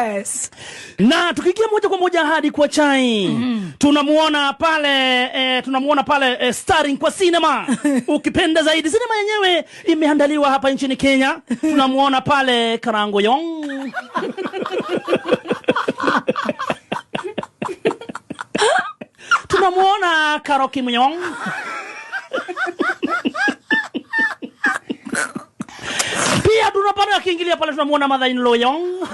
Yes. Na tukiingia moja kwa moja hadi kwa chai. Tunamuona pale starring kwa cinema. Ukipenda zaidi cinema yenyewe imeandaliwa hapa nchini Kenya. Tunamuona pale Karango Yong. Tunamuona Karoki Myong. Pia tunapata akiingilia pale tunamuona Mother-in-law Yong.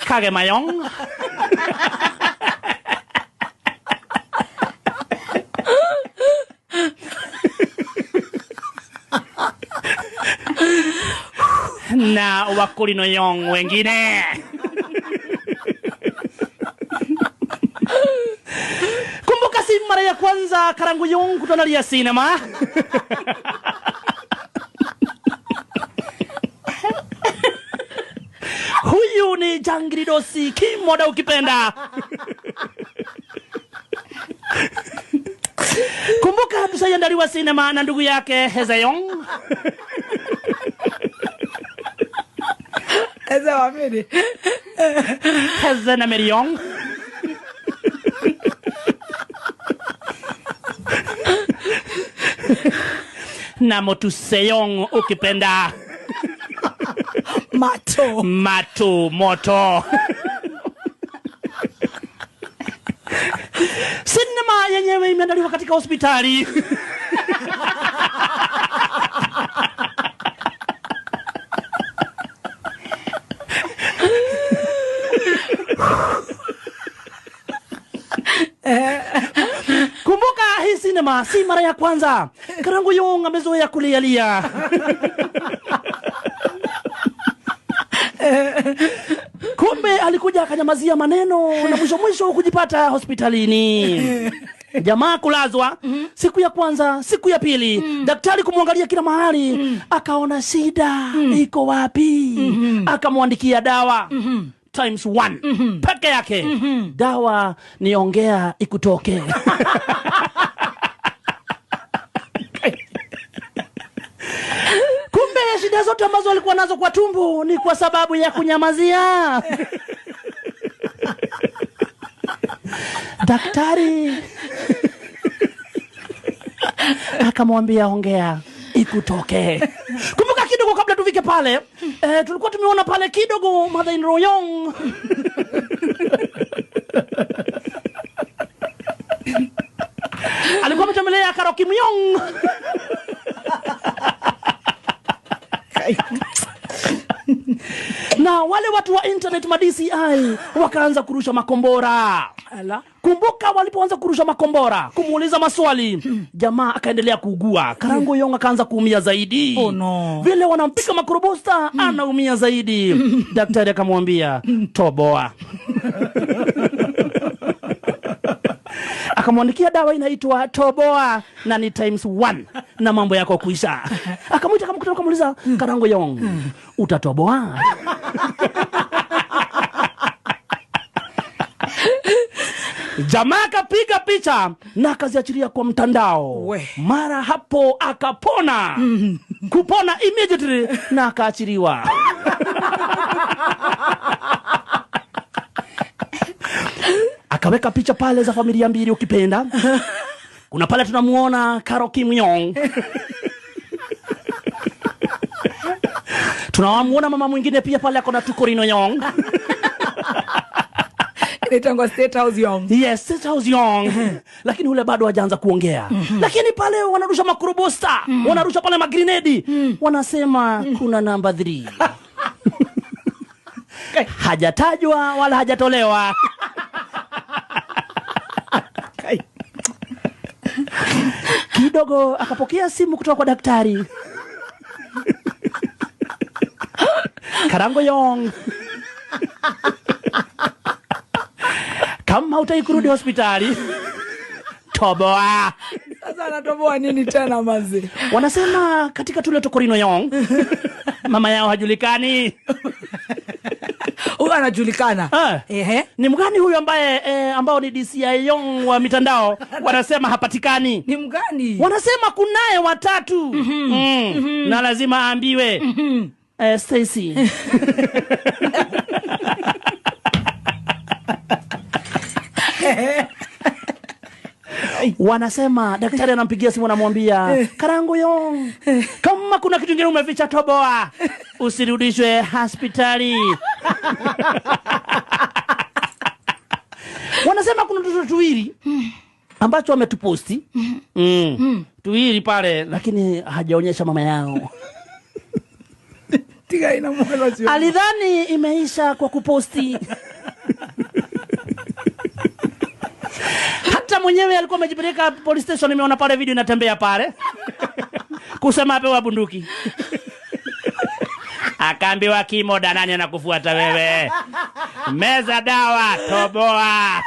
Kage Mayong. Na Wakulino Yong wengine. Kumbuka si mara ya kwanza Karango Yong kutuandalia sinema. Huyu ni Jangiri Dosi Kimoda ukipenda. Kumbuka tusaiandaliwa sinema na ndugu yake Heza Yong. Heza wamini. Heza na Mary Yong. Na Motuse Yong ukipenda. Moto. Sinema yenyewe imeandaliwa katika hospitali. Kumbuka hii sinema si mara ya kwanza. Karango Yong amezoea kulialia. Kumbe alikuja akanyamazia maneno na mwisho kujipata hospitalini. Jamaa kulazwa siku ya kwanza, siku ya pili, daktari kumwangalia kila mahali, akaona shida iko wapi. Akamwandikia dawa times 1 peke yake. Dawa ni ongea ikutoke. Kumbe shida zote ambazo alikuwa nazo kwa tumbo ni kwa sababu ya kunyamazia. Daktari akamwambia ongea ikutoke. Kumbuka kidogo kabla tufike pale, tulikuwa tumeona pale kidogo Mother-in-law Yong. Alikuwa ametembelea Karoki Myong. Na wale watu wa internet ma DCI wakaanza kurusha makombora. Kumbuka walipoanza kurusha makombora kumuuliza maswali, jamaa akaendelea kuugua. Karango Yong akaanza kuumia zaidi. Oh no. Vile wanampika makrobosta anaumia zaidi. Daktari akamwambia toboa. Akamwandikia dawa inaitwa toboa na ni times 1 na mambo yako kuisha. Akamwita akamuuliza Karango Yong, utatoboa? Jamaa akapiga picha na akaziachilia kwa mtandao. Mara hapo akapona. Kupona immediately na akaachiliwa. Akaweka picha pale za familia mbili ukipenda. Kuna pale tunamuona Karoki Myong. Tunamuona mama mwingine pia pale akona Tukorino Yong. Inaitwa State House Yong. Yes, State House Yong. Lakini ule bado hajaanza kuongea. Lakini pale wanarusha makrobosta, wanarusha pale magrenade. Wanasema kuna number 3. Hajatajwa wala hajatolewa. Kidogo akapokea simu kutoka kwa daktari. Karango Yong, kama hutaki kurudi hospitali, toboa. Sasa anatoboa nini tena mazi? Wanasema katika tule Tukorino Yong, mama yao hajulikani. huyo anajulikana. Ni mgani huyo ambaye ambao ni DCI Young wa mitandao wanasema hapatikani? Ni mgani? Wanasema kunaye watatu. Na lazima aambiwe. Stacy. Wanasema daktari anampigia simu anamwambia, Karangu Young, kama kuna kitu kingine umeficha toboa, usirudishwe hospitali. Wanasema kuna tutu tuwili ambacho wametuposti. Tuwili pale, lakini hajaonyesha mama yao. Tiga ina mwana sio. Alidhani imeisha kwa kuposti. Hata mwenyewe alikuwa amejipeleka police station, nimeona pale video inatembea pale. Kusema apewa bunduki. Akaambiwa Kimoda, nani anakufuata wewe? Meza dawa, toboa.